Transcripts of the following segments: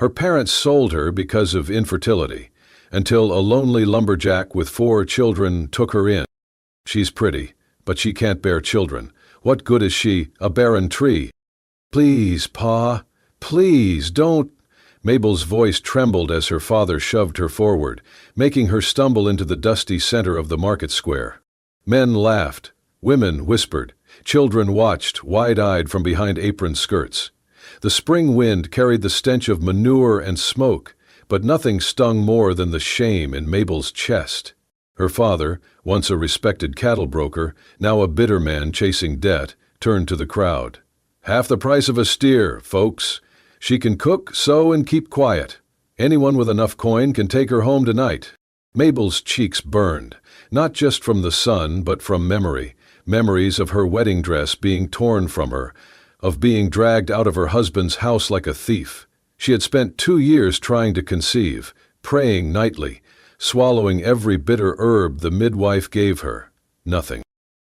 Her parents sold her because of infertility, until a lonely lumberjack with 4 children took her in. She's pretty, but she can't bear children. What good is she, a barren tree? Please, Pa, please, don't. Mabel's voice trembled as her father shoved her forward, making her stumble into the dusty center of the market square. Men laughed, women whispered, children watched, wide-eyed from behind apron skirts. The spring wind carried the stench of manure and smoke, but nothing stung more than the shame in Mabel's chest. Her father, once a respected cattle broker, now a bitter man chasing debt, turned to the crowd. "Half the price of a steer, folks. She can cook, sew, and keep quiet. Anyone with enough coin can take her home tonight." Mabel's cheeks burned, not just from the sun, but from memories of her wedding dress being torn from her, of being dragged out of her husband's house like a thief. She had spent 2 years trying to conceive, praying nightly, swallowing every bitter herb the midwife gave her. Nothing.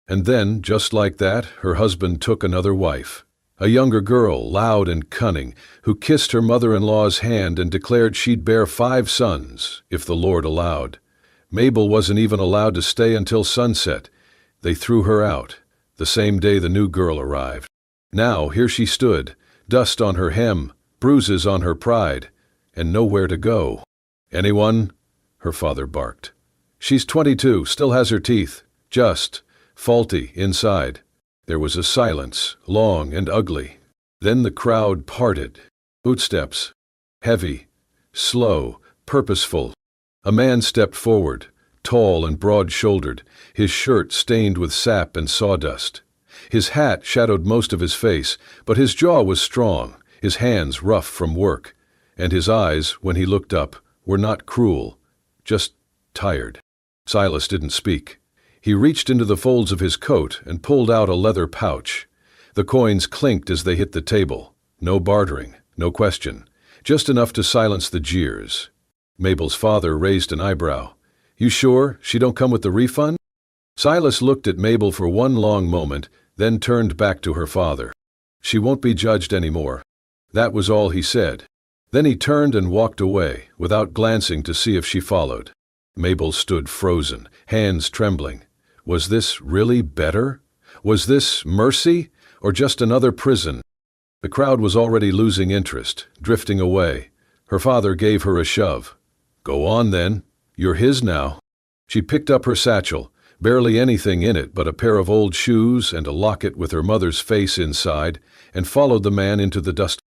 And then, just like that, her husband took another wife. A younger girl, loud and cunning, who kissed her mother-in-law's hand and declared she'd bear 5 sons, if the Lord allowed. Mabel wasn't even allowed to stay until sunset. They threw her out, the same day the new girl arrived. Now here she stood, dust on her hem, bruises on her pride, and nowhere to go. "Anyone?" her father barked. "She's 22, still has her teeth, just faulty inside." There was a silence, long and ugly. Then the crowd parted. Footsteps. Heavy, slow, purposeful. A man stepped forward, tall and broad-shouldered, his shirt stained with sap and sawdust. His hat shadowed most of his face, but his jaw was strong, his hands rough from work, and his eyes, when he looked up, were not cruel, just tired. Silas didn't speak. He reached into the folds of his coat and pulled out a leather pouch. The coins clinked as they hit the table. No bartering, no question, just enough to silence the jeers. Mabel's father raised an eyebrow. "You sure she don't come with the refund?" Silas looked at Mabel for one long moment, then turned back to her father. "She won't be judged anymore." That was all he said. Then he turned and walked away, without glancing to see if she followed. Mabel stood frozen, hands trembling. Was this really better? Was this mercy, or just another prison? The crowd was already losing interest, drifting away. Her father gave her a shove. "Go on then. You're his now." She picked up her satchel, barely anything in it but a pair of old shoes and a locket with her mother's face inside, and followed the man into the dust.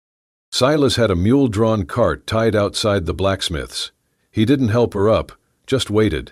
Silas had a mule-drawn cart tied outside the blacksmith's. He didn't help her up, just waited.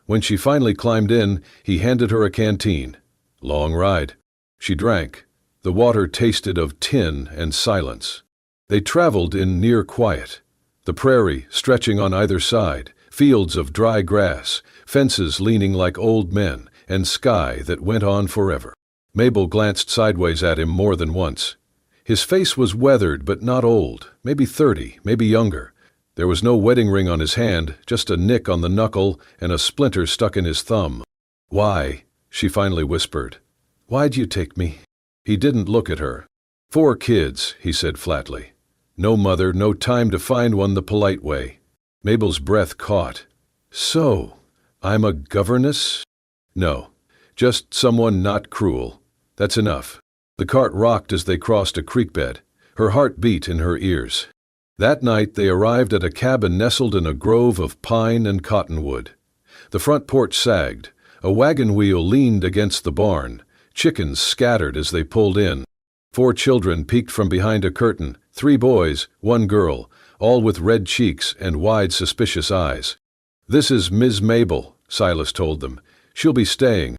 When she finally climbed in, he handed her a canteen. Long ride. She drank. The water tasted of tin and silence. They traveled in near quiet. The prairie stretching on either side, fields of dry grass, fences leaning like old men, and sky that went on forever. Mabel glanced sideways at him more than once. His face was weathered but not old, maybe 30, maybe younger. There was no wedding ring on his hand, just a nick on the knuckle and a splinter stuck in his thumb. "Why?" she finally whispered. "Why'd you take me?" He didn't look at her. "4 kids," he said flatly. "No mother, no time to find one the polite way." Mabel's breath caught. "So, I'm a governess?" "No, just someone not cruel. That's enough." The cart rocked as they crossed a creek bed. Her heart beat in her ears. That night they arrived at a cabin nestled in a grove of pine and cottonwood. The front porch sagged. A wagon wheel leaned against the barn. Chickens scattered as they pulled in. 4 children peeked from behind a curtain, 3 boys, 1 girl, all with red cheeks and wide, suspicious eyes. "This is Ms. Mabel," Silas told them. "She'll be staying."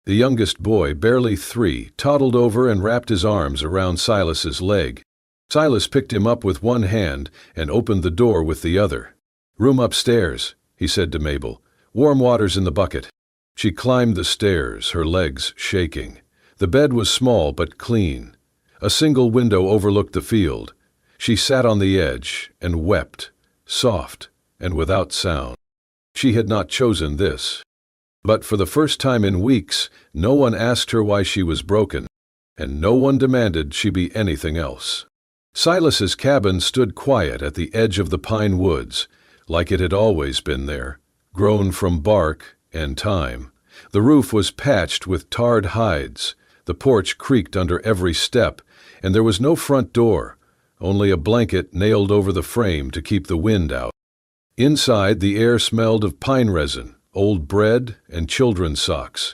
The youngest boy, barely 3, toddled over and wrapped his arms around Silas's leg. Silas picked him up with one hand and opened the door with the other. "Room upstairs," he said to Mabel. "Warm water's in the bucket." She climbed the stairs, her legs shaking. The bed was small but clean. A single window overlooked the field. She sat on the edge and wept, soft and without sound. She had not chosen this. But for the first time in weeks, no one asked her why she was broken, and no one demanded she be anything else. Silas's cabin stood quiet at the edge of the pine woods, like it had always been there, grown from bark and time. The roof was patched with tarred hides, the porch creaked under every step, and there was no front door, only a blanket nailed over the frame to keep the wind out. Inside, the air smelled of pine resin, old bread, and children's socks.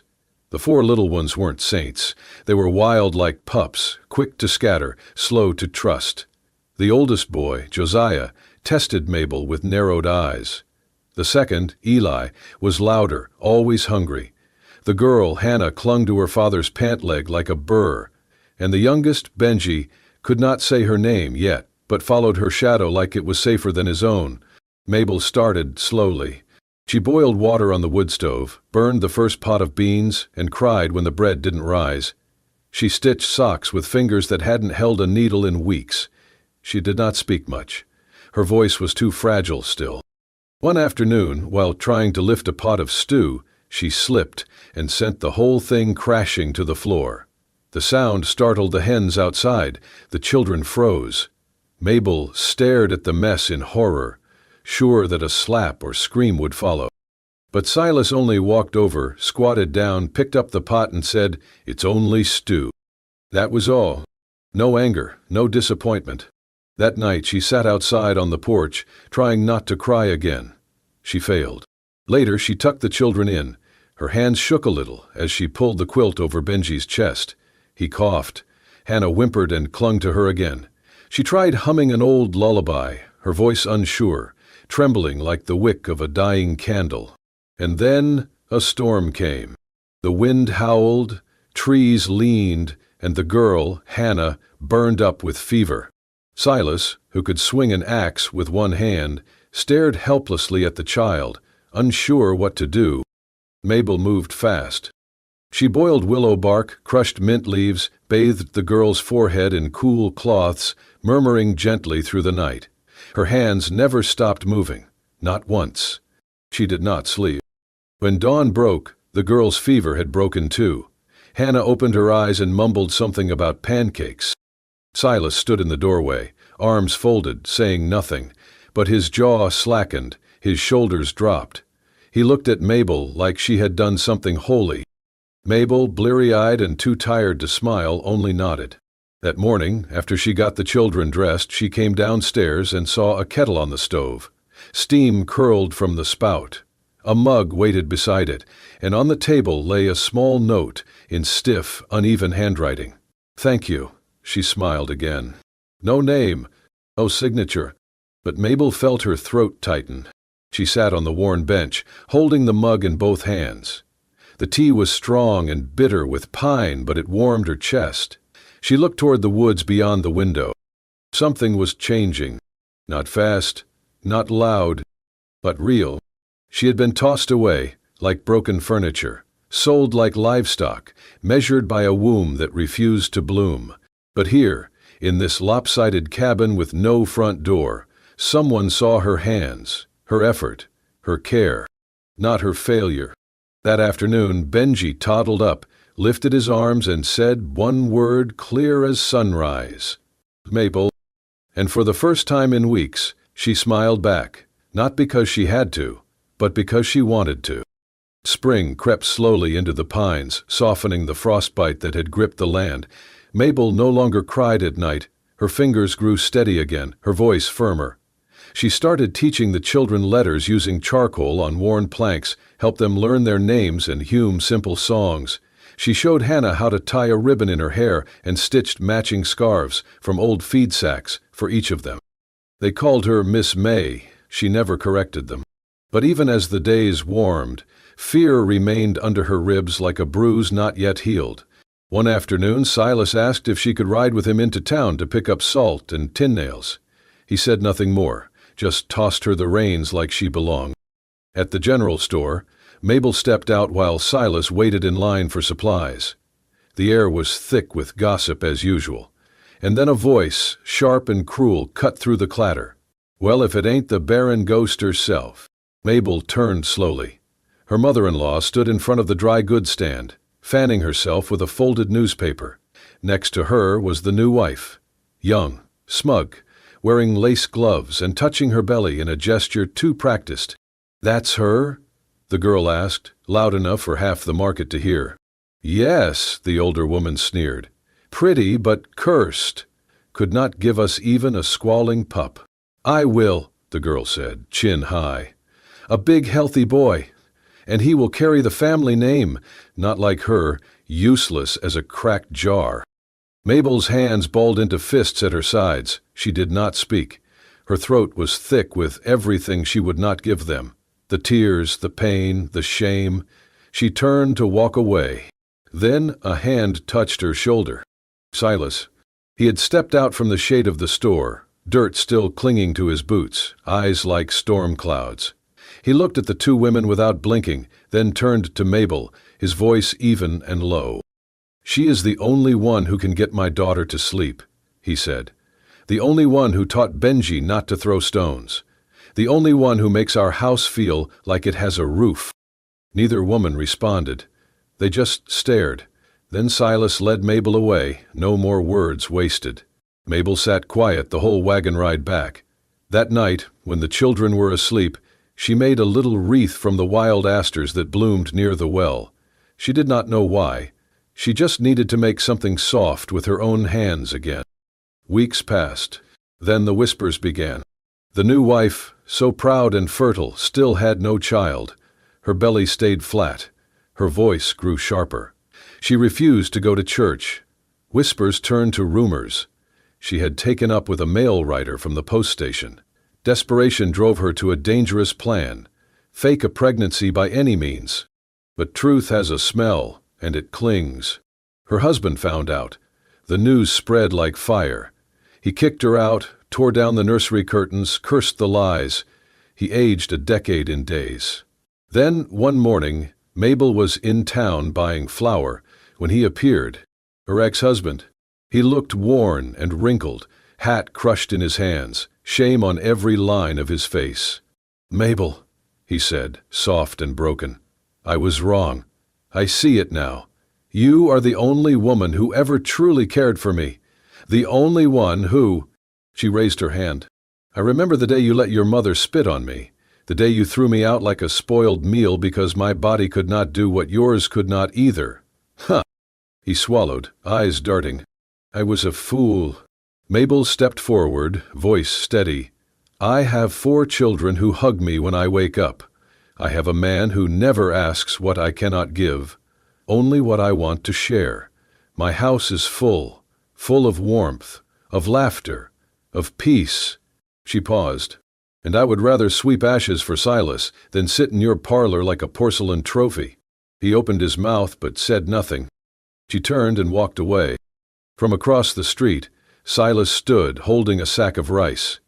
The 4 little ones weren't saints. They were wild like pups, quick to scatter, slow to trust. The oldest boy, Josiah, tested Mabel with narrowed eyes. The second, Eli, was louder, always hungry. The girl, Hannah, clung to her father's pant leg like a burr. And the youngest, Benji, could not say her name yet, but followed her shadow like it was safer than his own. Mabel started slowly. She boiled water on the wood stove, burned the first pot of beans, and cried when the bread didn't rise. She stitched socks with fingers that hadn't held a needle in weeks. She did not speak much. Her voice was too fragile still. One afternoon, while trying to lift a pot of stew, she slipped and sent the whole thing crashing to the floor. The sound startled the hens outside. The children froze. Mabel stared at the mess in horror, sure that a slap or scream would follow. But Silas only walked over, squatted down, picked up the pot and said, "It's only stew." That was all. No anger, no disappointment. That night she sat outside on the porch, trying not to cry again. She failed. Later she tucked the children in. Her hands shook a little as she pulled the quilt over Benji's chest. He coughed. Hannah whimpered and clung to her again. She tried humming an old lullaby, her voice unsure, trembling like the wick of a dying candle. And then a storm came. The wind howled, trees leaned, and the girl, Hannah, burned up with fever. Silas, who could swing an axe with one hand, stared helplessly at the child, unsure what to do. Mabel moved fast. She boiled willow bark, crushed mint leaves, bathed the girl's forehead in cool cloths, murmuring gently through the night. Her hands never stopped moving, not once. She did not sleep. When dawn broke, the girl's fever had broken too. Hannah opened her eyes and mumbled something about pancakes. Silas stood in the doorway, arms folded, saying nothing, but his jaw slackened, his shoulders dropped. He looked at Mabel like she had done something holy. Mabel, bleary-eyed and too tired to smile, only nodded. That morning, after she got the children dressed, she came downstairs and saw a kettle on the stove. Steam curled from the spout. A mug waited beside it, and on the table lay a small note in stiff, uneven handwriting. "Thank you," she smiled again. No name, no signature, but Mabel felt her throat tighten. She sat on the worn bench, holding the mug in both hands. The tea was strong and bitter with pine, but it warmed her chest. She looked toward the woods beyond the window. Something was changing. Not fast, not loud, but real. She had been tossed away, like broken furniture, sold like livestock, measured by a womb that refused to bloom. But here, in this lopsided cabin with no front door, someone saw her hands, her effort, her care, not her failure. That afternoon, Benji toddled up, lifted his arms and said one word clear as sunrise. "Mabel." And for the first time in weeks, she smiled back, not because she had to, but because she wanted to. Spring crept slowly into the pines, softening the frostbite that had gripped the land. Mabel no longer cried at night. Her fingers grew steady again, her voice firmer. She started teaching the children letters using charcoal on worn planks, helped them learn their names and hum simple songs. She showed Hannah how to tie a ribbon in her hair and stitched matching scarves from old feed sacks for each of them. They called her Miss May. She never corrected them. But even as the days warmed, fear remained under her ribs like a bruise not yet healed. One afternoon, Silas asked if she could ride with him into town to pick up salt and tin nails. He said nothing more, just tossed her the reins like she belonged. At the general store, Mabel stepped out while Silas waited in line for supplies. The air was thick with gossip as usual. And then a voice, sharp and cruel, cut through the clatter. "Well, if it ain't the barren ghost herself." Mabel turned slowly. Her mother-in-law stood in front of the dry goods stand, fanning herself with a folded newspaper. Next to her was the new wife, young, smug, wearing lace gloves and touching her belly in a gesture too practiced. "That's her?" the girl asked, loud enough for half the market to hear. "Yes," the older woman sneered. "Pretty but cursed. Could not give us even a squalling pup." "I will," the girl said, chin high. "A big healthy boy. And he will carry the family name, not like her, useless as a cracked jar." Mabel's hands balled into fists at her sides. She did not speak. Her throat was thick with everything she would not give them. The tears, the pain, the shame. She turned to walk away. Then a hand touched her shoulder. Silas. He had stepped out from the shade of the store, dirt still clinging to his boots, eyes like storm clouds. He looked at the two women without blinking, then turned to Mabel, his voice even and low. "She is the only one who can get my daughter to sleep," he said. "The only one who taught Benji not to throw stones. The only one who makes our house feel like it has a roof." Neither woman responded. They just stared. Then Silas led Mabel away, no more words wasted. Mabel sat quiet the whole wagon ride back. That night, when the children were asleep, she made a little wreath from the wild asters that bloomed near the well. She did not know why. She just needed to make something soft with her own hands again. Weeks passed. Then the whispers began. The new wife, so proud and fertile, still had no child. Her belly stayed flat. Her voice grew sharper. She refused to go to church. Whispers turned to rumors. She had taken up with a mail writer from the post station. Desperation drove her to a dangerous plan. Fake a pregnancy by any means. But truth has a smell, and it clings. Her husband found out. The news spread like fire. He kicked her out, tore down the nursery curtains, cursed the lies. He aged a decade in days. Then, one morning, Mabel was in town buying flour when he appeared, her ex-husband. He looked worn and wrinkled, hat crushed in his hands, shame on every line of his face. "Mabel," he said, soft and broken, "I was wrong. I see it now. You are the only woman who ever truly cared for me. The only one who—" She raised her hand. "I remember the day you let your mother spit on me. The day you threw me out like a spoiled meal because my body could not do what yours could not either." "Huh!" He swallowed, eyes darting. "I was a fool." Mabel stepped forward, voice steady. "I have 4 children who hug me when I wake up. I have a man who never asks what I cannot give, only what I want to share. My house is full of warmth, of laughter, of peace." She paused. "And I would rather sweep ashes for Silas than sit in your parlor like a porcelain trophy." He opened his mouth but said nothing. She turned and walked away. From across the street, Silas stood holding a sack of rice.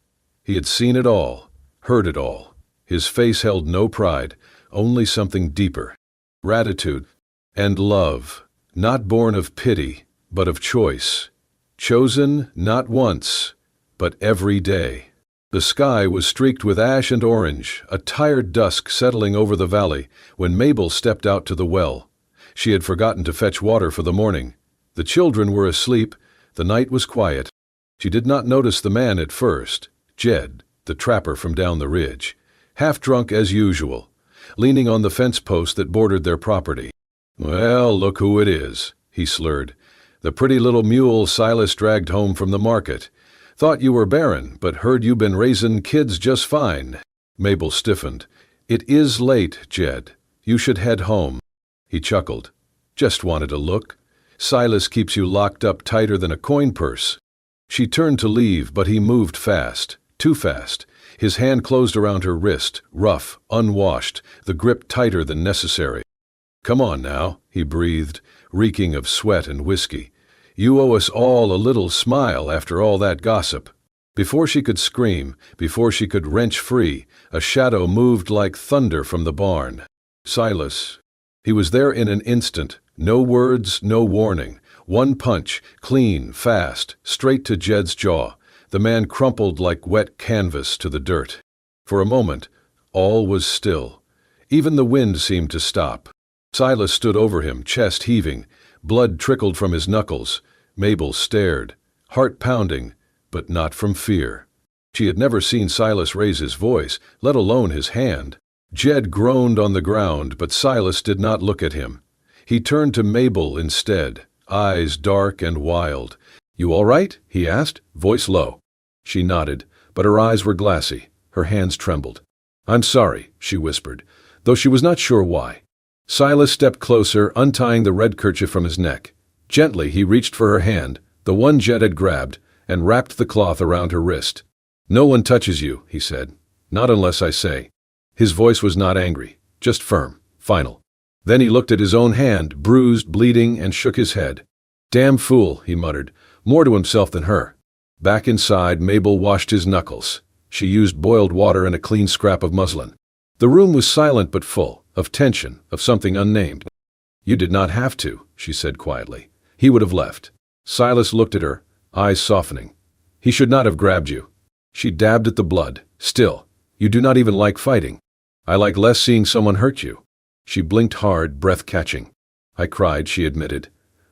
He had seen it all, heard it all. His face held no pride, only something deeper. Gratitude and love, not born of pity, but of choice. Chosen not once, but every day. The sky was streaked with ash and orange, a tired dusk settling over the valley, when Mabel stepped out to the well. She had forgotten to fetch water for the morning. The children were asleep. The night was quiet. She did not notice the man at first, Jed, the trapper from down the ridge, half drunk as usual, leaning on the fence post that bordered their property. "Well, look who it is," he slurred. "The pretty little mule Silas dragged home from the market. Thought you were barren, but heard you been raising kids just fine." Mabel stiffened. "It is late, Jed. You should head home." He chuckled. "Just wanted a look. Silas keeps you locked up tighter than a coin purse." She turned to leave, but he moved fast, too fast. His hand closed around her wrist, rough, unwashed, the grip tighter than necessary. "Come on now," he breathed, reeking of sweat and whiskey. "You owe us all a little smile after all that gossip." Before she could scream, before she could wrench free, a shadow moved like thunder from the barn. Silas. He was there in an instant, no words, no warning. One punch, clean, fast, straight to Jed's jaw. The man crumpled like wet canvas to the dirt. For a moment, all was still. Even the wind seemed to stop. Silas stood over him, chest heaving. Blood trickled from his knuckles. Mabel stared, heart pounding, but not from fear. She had never seen Silas raise his voice, let alone his hand. Jed groaned on the ground, but Silas did not look at him. He turned to Mabel instead, eyes dark and wild. "You all right?" he asked, voice low. She nodded, but her eyes were glassy. Her hands trembled. "I'm sorry," she whispered, though she was not sure why. Silas stepped closer, untying the red kerchief from his neck. Gently he reached for her hand, the one Jed had grabbed, and wrapped the cloth around her wrist. "No one touches you," he said. "Not unless I say." His voice was not angry, just firm, final. Then he looked at his own hand, bruised, bleeding, and shook his head. "Damn fool," he muttered, more to himself than her. Back inside, Mabel washed his knuckles. She used boiled water and a clean scrap of muslin. The room was silent but full, of tension, of something unnamed. "You did not have to," she said quietly. "He would have left." Silas looked at her, eyes softening. "He should not have grabbed you." She dabbed at the blood. "Still, you do not even like fighting." "I like less seeing someone hurt you." She blinked hard, breath catching. "I cried," she admitted.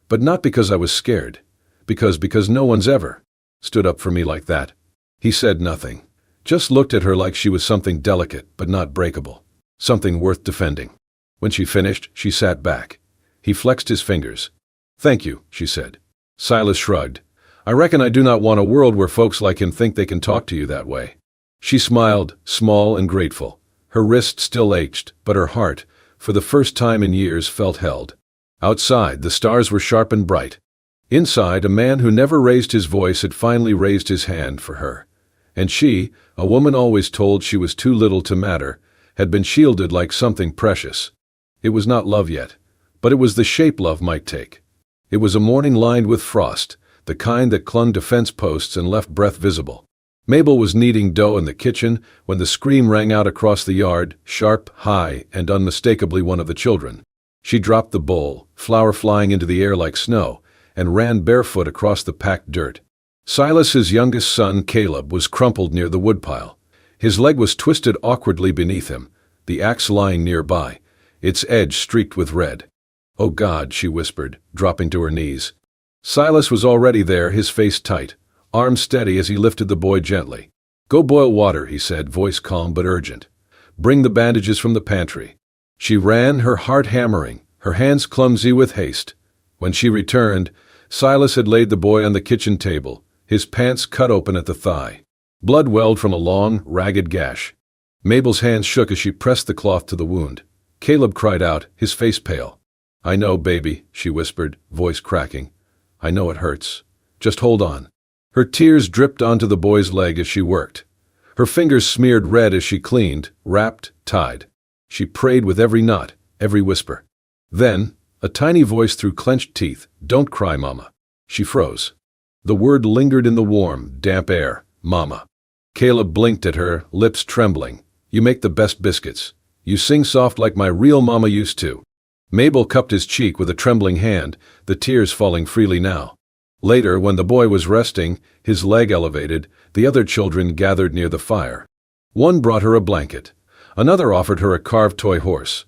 "But not because I was scared. Because no one's ever stood up for me like that." He said nothing, just looked at her like she was something delicate but not breakable, something worth defending. When she finished, she sat back. He flexed his fingers. "Thank you," she said. Silas shrugged. "I reckon I do not want a world where folks like him think they can talk to you that way." She smiled, small and grateful. Her wrist still ached, but her heart, for the first time in years, felt held. Outside, the stars were sharp and bright. Inside, a man who never raised his voice had finally raised his hand for her. And she, a woman always told she was too little to matter, had been shielded like something precious. It was not love yet, but it was the shape love might take. It was a morning lined with frost, the kind that clung to fence posts and left breath visible. Mabel was kneading dough in the kitchen when the scream rang out across the yard, sharp, high, and unmistakably one of the children. She dropped the bowl, flour flying into the air like snow, and ran barefoot across the packed dirt. Silas's youngest son, Caleb, was crumpled near the woodpile. His leg was twisted awkwardly beneath him, the axe lying nearby, its edge streaked with red. "Oh God," she whispered, dropping to her knees. Silas was already there, his face tight, arms steady as he lifted the boy gently. "Go boil water," he said, voice calm but urgent. "Bring the bandages from the pantry." She ran, her heart hammering, her hands clumsy with haste. When she returned, Silas had laid the boy on the kitchen table, his pants cut open at the thigh. Blood welled from a long, ragged gash. Mabel's hands shook as she pressed the cloth to the wound. Caleb cried out, his face pale. "I know, baby," she whispered, voice cracking. "I know it hurts. Just hold on." Her tears dripped onto the boy's leg as she worked. Her fingers smeared red as she cleaned, wrapped, tied. She prayed with every knot, every whisper. Then, a tiny voice through clenched teeth, "Don't cry, Mama." She froze. The word lingered in the warm, damp air, Mama. Caleb blinked at her, lips trembling. "You make the best biscuits. You sing soft like my real mama used to." Mabel cupped his cheek with a trembling hand, the tears falling freely now. Later, when the boy was resting, his leg elevated, the other children gathered near the fire. One brought her a blanket. Another offered her a carved toy horse.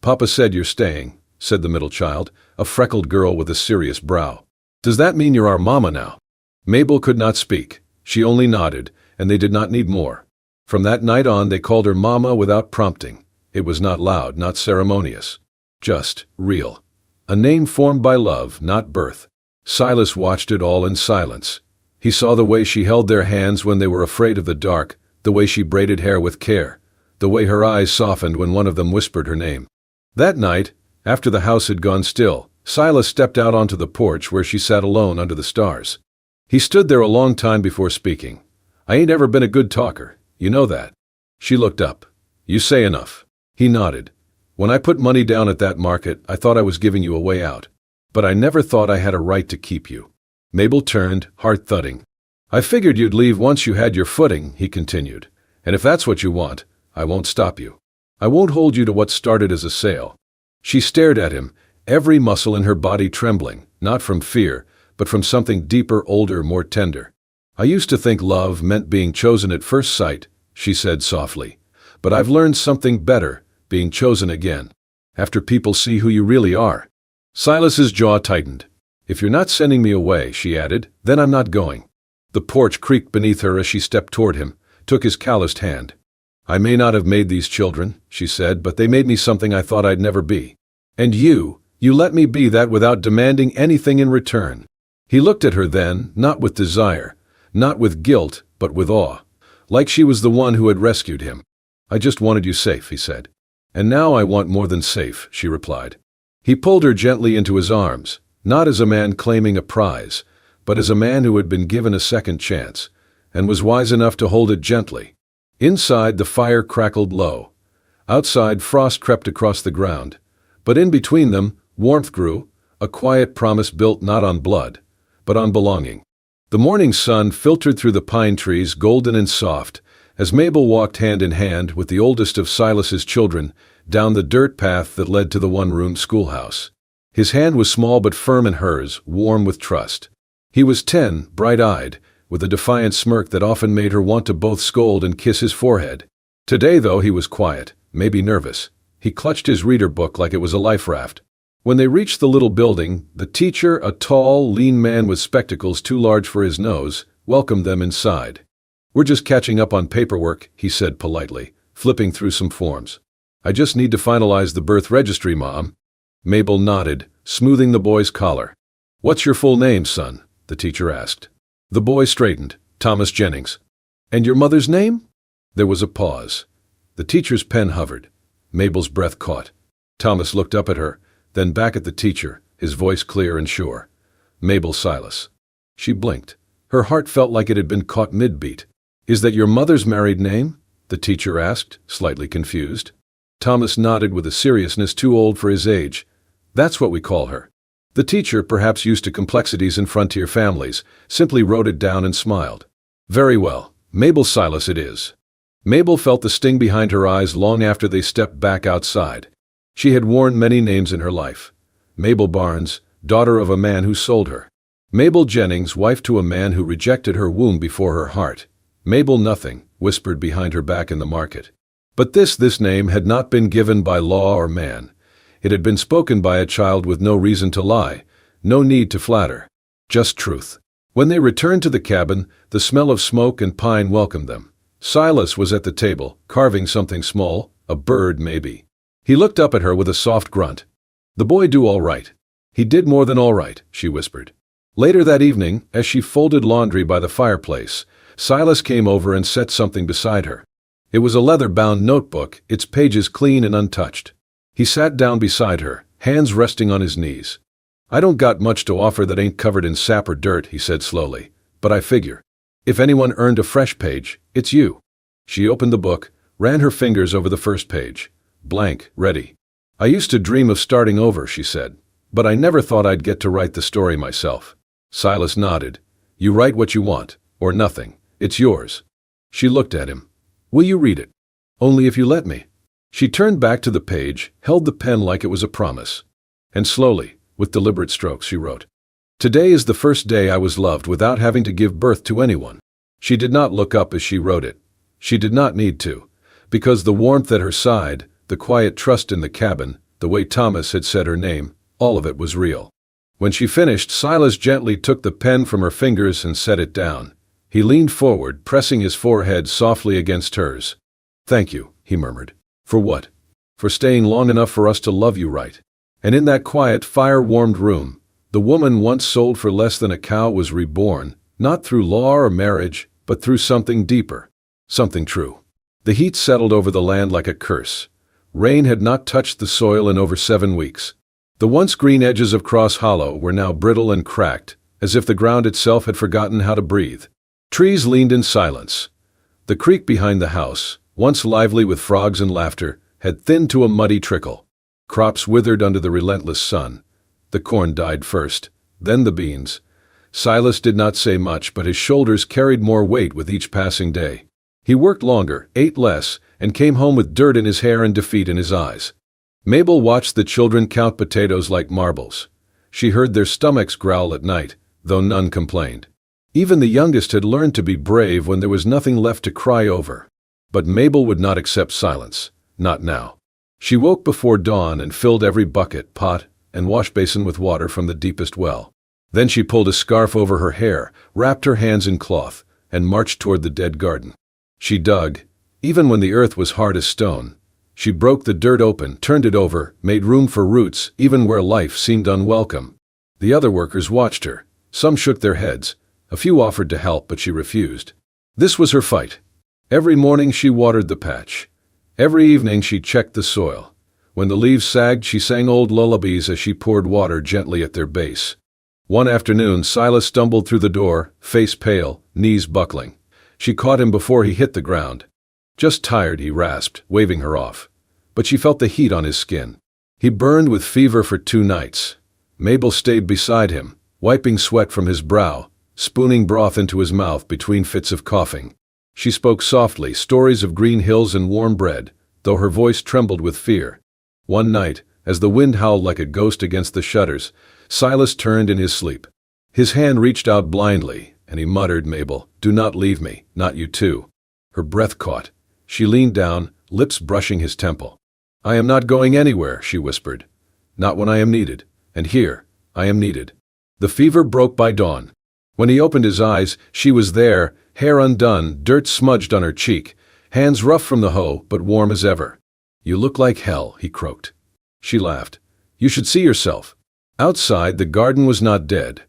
"Papa said you're staying," said the middle child, a freckled girl with a serious brow. "Does that mean you're our mama now?" Mabel could not speak. She only nodded, and they did not need more. From that night on, they called her Mama without prompting. It was not loud, not ceremonious. Just real. A name formed by love, not birth. Silas watched it all in silence. He saw the way she held their hands when they were afraid of the dark, the way she braided hair with care, the way her eyes softened when one of them whispered her name. That night, after the house had gone still, Silas stepped out onto the porch where she sat alone under the stars. He stood there a long time before speaking. "I ain't ever been a good talker, you know that." She looked up. "You say enough." He nodded. "When I put money down at that market, I thought I was giving you a way out. But I never thought I had a right to keep you." Mabel turned, heart thudding. "I figured you'd leave once you had your footing," he continued. "And if that's what you want, I won't stop you. I won't hold you to what started as a sale." She stared at him, every muscle in her body trembling, not from fear, but from something deeper, older, more tender. "I used to think love meant being chosen at first sight," she said softly. "But I've learned something better, being chosen again. After people see who you really are." Silas's jaw tightened. "If you're not sending me away," she added, "then I'm not going." The porch creaked beneath her as she stepped toward him, took his calloused hand. "I may not have made these children," she said, "but they made me something I thought I'd never be. And you let me be that without demanding anything in return." He looked at her then, not with desire, not with guilt, but with awe, like she was the one who had rescued him. "I just wanted you safe," he said. "And now I want more than safe," she replied. He pulled her gently into his arms, not as a man claiming a prize, but as a man who had been given a second chance, and was wise enough to hold it gently. Inside, the fire crackled low. Outside, frost crept across the ground. But in between them, warmth grew, a quiet promise built not on blood, but on belonging. The morning sun filtered through the pine trees, golden and soft, as Mabel walked hand in hand with the oldest of Silas's children down the dirt path that led to the one-room schoolhouse. His hand was small but firm in hers, warm with trust. He was 10, bright-eyed, with a defiant smirk that often made her want to both scold and kiss his forehead. Today, though, he was quiet, maybe nervous. He clutched his reader book like it was a life raft. When they reached the little building, the teacher, a tall, lean man with spectacles too large for his nose, welcomed them inside. "We're just catching up on paperwork," he said politely, flipping through some forms. "I just need to finalize the birth registry, Mom." Mabel nodded, smoothing the boy's collar. "What's your full name, son?" the teacher asked. The boy straightened. "Thomas Jennings." "And your mother's name?" There was a pause. The teacher's pen hovered. Mabel's breath caught. Thomas looked up at her, then back at the teacher, his voice clear and sure. "Mabel Silas." She blinked. Her heart felt like it had been caught mid-beat. "Is that your mother's married name?" the teacher asked, slightly confused. Thomas nodded with a seriousness too old for his age. "That's what we call her." The teacher, perhaps used to complexities in frontier families, simply wrote it down and smiled. "Very well, Mabel Silas it is." Mabel felt the sting behind her eyes long after they stepped back outside. She had worn many names in her life. Mabel Barnes, daughter of a man who sold her. Mabel Jennings, wife to a man who rejected her womb before her heart. Mabel Nothing, whispered behind her back in the market. But this name had not been given by law or man. It had been spoken by a child with no reason to lie, no need to flatter. Just truth. When they returned to the cabin, the smell of smoke and pine welcomed them. Silas was at the table, carving something small, a bird maybe. He looked up at her with a soft grunt. "The boy do all right." "He did more than all right," she whispered. Later that evening, as she folded laundry by the fireplace, Silas came over and set something beside her. It was a leather-bound notebook, its pages clean and untouched. He sat down beside her, hands resting on his knees. "I don't got much to offer that ain't covered in sap or dirt," he said slowly, "but I figure. If anyone earned a fresh page, it's you." She opened the book, ran her fingers over the first page. Blank, ready. "I used to dream of starting over," she said, "but I never thought I'd get to write the story myself." Silas nodded. "You write what you want, or nothing. It's yours." She looked at him. "Will you read it?" "Only if you let me." She turned back to the page, held the pen like it was a promise. And slowly, with deliberate strokes, she wrote, "Today is the first day I was loved without having to give birth to anyone." She did not look up as she wrote it. She did not need to, because the warmth at her side, the quiet trust in the cabin, the way Thomas had said her name, all of it was real. When she finished, Silas gently took the pen from her fingers and set it down. He leaned forward, pressing his forehead softly against hers. "Thank you," he murmured. "For what?" "For staying long enough for us to love you right." And in that quiet, fire-warmed room, the woman once sold for less than a cow was reborn, not through law or marriage, but through something deeper, something true. The heat settled over the land like a curse. Rain had not touched the soil in over 7 weeks. The once green edges of Cross Hollow were now brittle and cracked, as if the ground itself had forgotten how to breathe. Trees leaned in silence. The creek behind the house, once lively with frogs and laughter, had thinned to a muddy trickle. Crops withered under the relentless sun. The corn died first, then the beans. Silas did not say much, but his shoulders carried more weight with each passing day. He worked longer, ate less, and came home with dirt in his hair and defeat in his eyes. Mabel watched the children count potatoes like marbles. She heard their stomachs growl at night, though none complained. Even the youngest had learned to be brave when there was nothing left to cry over. But Mabel would not accept silence, not now. She woke before dawn and filled every bucket, pot, and wash basin with water from the deepest well. Then she pulled a scarf over her hair, wrapped her hands in cloth, and marched toward the dead garden. She dug, even when the earth was hard as stone. She broke the dirt open, turned it over, made room for roots, even where life seemed unwelcome. The other workers watched her. Some shook their heads. A few offered to help, but she refused. This was her fight. Every morning she watered the patch. Every evening she checked the soil. When the leaves sagged, she sang old lullabies as she poured water gently at their base. One afternoon, Silas stumbled through the door, face pale, knees buckling. She caught him before he hit the ground. "Just tired," he rasped, waving her off. But she felt the heat on his skin. He burned with fever for 2 nights. Mabel stayed beside him, wiping sweat from his brow, spooning broth into his mouth between fits of coughing. She spoke softly, stories of green hills and warm bread, though her voice trembled with fear. One night, as the wind howled like a ghost against the shutters, Silas turned in his sleep. His hand reached out blindly, and he muttered, "Mabel, do not leave me, not you too." Her breath caught. She leaned down, lips brushing his temple. "I am not going anywhere," she whispered. "Not when I am needed. And here, I am needed." The fever broke by dawn. When he opened his eyes, she was there, hair undone, dirt smudged on her cheek, hands rough from the hoe, but warm as ever. "You look like hell," he croaked. She laughed. "You should see yourself." Outside, the garden was not dead.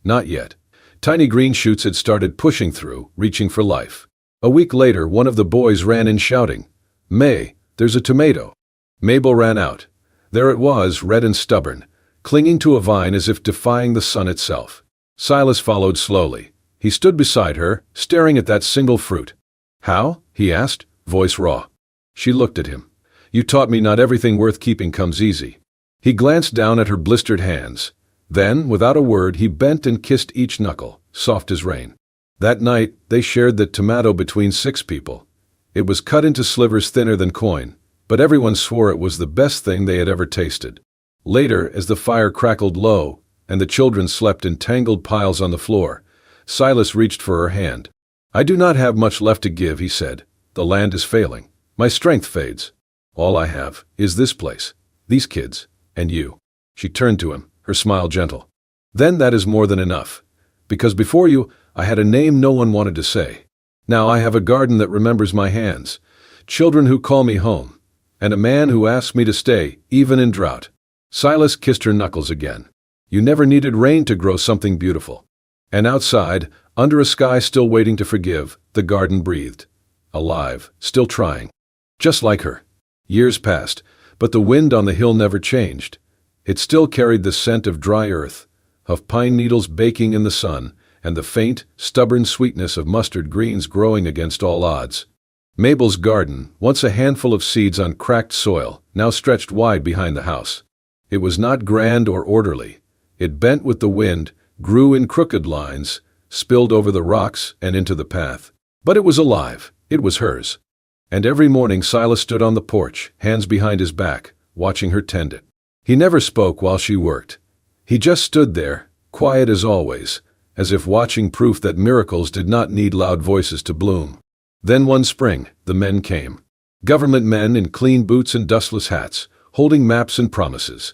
Not yet. Tiny green shoots had started pushing through, reaching for life. A week later, one of the boys ran in shouting, "May, there's a tomato." Mabel ran out. There it was, red and stubborn, clinging to a vine as if defying the sun itself. Silas followed slowly. He stood beside her, staring at that single fruit. "How?" he asked, voice raw. She looked at him. "You taught me not everything worth keeping comes easy." He glanced down at her blistered hands. Then, without a word, he bent and kissed each knuckle, soft as rain. That night, they shared the tomato between 6 people. It was cut into slivers thinner than coin, but everyone swore it was the best thing they had ever tasted. Later, as the fire crackled low, and the children slept in tangled piles on the floor, Silas reached for her hand. "I do not have much left to give," he said. "The land is failing. My strength fades. All I have is this place, these kids, and you." She turned to him, her smile gentle. "Then that is more than enough. Because before you, I had a name no one wanted to say. Now I have a garden that remembers my hands, children who call me home, and a man who asks me to stay, even in drought." Silas kissed her knuckles again. "You never needed rain to grow something beautiful." And outside, under a sky still waiting to forgive, the garden breathed. Alive, still trying. Just like her. Years passed, but the wind on the hill never changed. It still carried the scent of dry earth, of pine needles baking in the sun, and the faint, stubborn sweetness of mustard greens growing against all odds. Mabel's garden, once a handful of seeds on cracked soil, now stretched wide behind the house. It was not grand or orderly. It bent with the wind, grew in crooked lines, spilled over the rocks and into the path. But it was alive. It was hers. And every morning Silas stood on the porch, hands behind his back, watching her tend it. He never spoke while she worked. He just stood there, quiet as always, as if watching proof that miracles did not need loud voices to bloom. Then one spring, the men came. Government men in clean boots and dustless hats, holding maps and promises.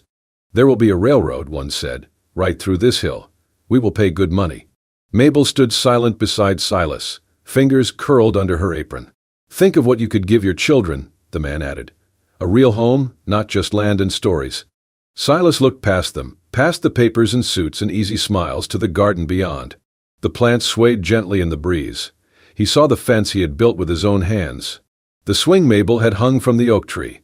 "There will be a railroad," one said, "right through this hill. We will pay good money." Mabel stood silent beside Silas, fingers curled under her apron. "Think of what you could give your children," the man added. "A real home, not just land and stories." Silas looked past them, past the papers and suits and easy smiles to the garden beyond. The plants swayed gently in the breeze. He saw the fence he had built with his own hands. The swing Mabel had hung from the oak tree.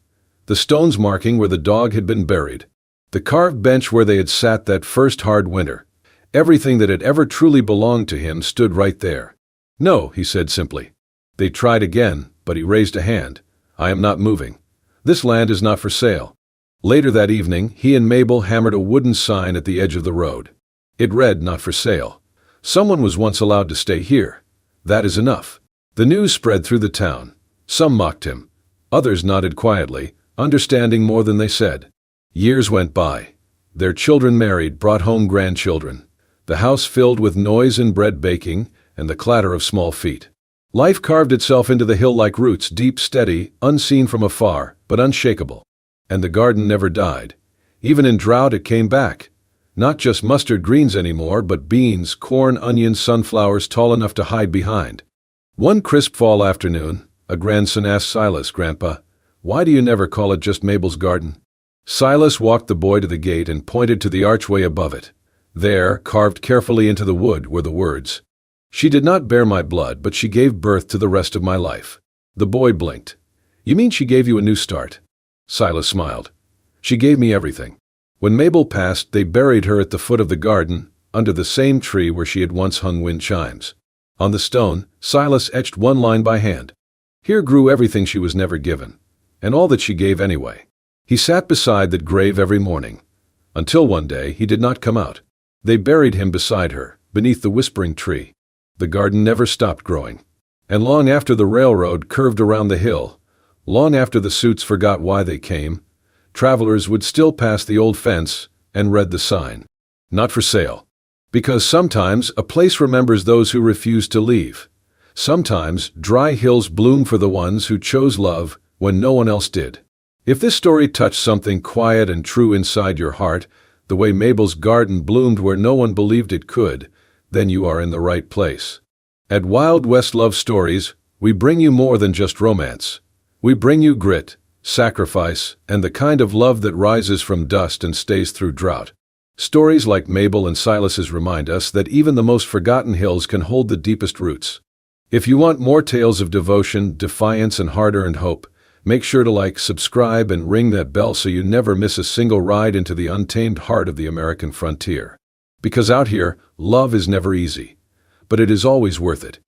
The stones marking where the dog had been buried. The carved bench where they had sat that first hard winter. Everything that had ever truly belonged to him stood right there. "No," he said simply. They tried again, but he raised a hand. "I am not moving. This land is not for sale." Later that evening, he and Mabel hammered a wooden sign at the edge of the road. It read, "Not for sale. Someone was once allowed to stay here. That is enough." The news spread through the town. Some mocked him. Others nodded quietly, understanding more than they said. Years went by. Their children married, brought home grandchildren. The house filled with noise and bread baking, and the clatter of small feet. Life carved itself into the hill like roots, deep, steady, unseen from afar, but unshakable. And the garden never died. Even in drought it came back. Not just mustard greens anymore, but beans, corn, onions, sunflowers tall enough to hide behind. One crisp fall afternoon, a grandson asked Silas, "Grandpa, why do you never call it just Mabel's garden?" Silas walked the boy to the gate and pointed to the archway above it. There, carved carefully into the wood, were the words, "She did not bear my blood, but she gave birth to the rest of my life." The boy blinked. "You mean she gave you a new start?" Silas smiled. "She gave me everything. When Mabel passed, they buried her at the foot of the garden, under the same tree where she had once hung wind chimes. On the stone, Silas etched one line by hand. Here grew everything she was never given, and all that she gave anyway. He sat beside that grave every morning, until one day he did not come out. They buried him beside her, beneath the whispering tree. The garden never stopped growing. And long after the railroad curved around the hill, long after the suits forgot why they came, travelers would still pass the old fence and read the sign, "Not for sale." Because sometimes a place remembers those who refuse to leave. Sometimes dry hills bloom for the ones who chose love when no one else did. If this story touched something quiet and true inside your heart, the way Mabel's garden bloomed where no one believed it could, then you are in the right place. At Wild West Love Stories, we bring you more than just romance. We bring you grit, sacrifice, and the kind of love that rises from dust and stays through drought. Stories like Mabel and Silas's remind us that even the most forgotten hills can hold the deepest roots. If you want more tales of devotion, defiance, and hard-earned hope, make sure to like, subscribe, and ring that bell so you never miss a single ride into the untamed heart of the American frontier. Because out here, love is never easy, but it is always worth it.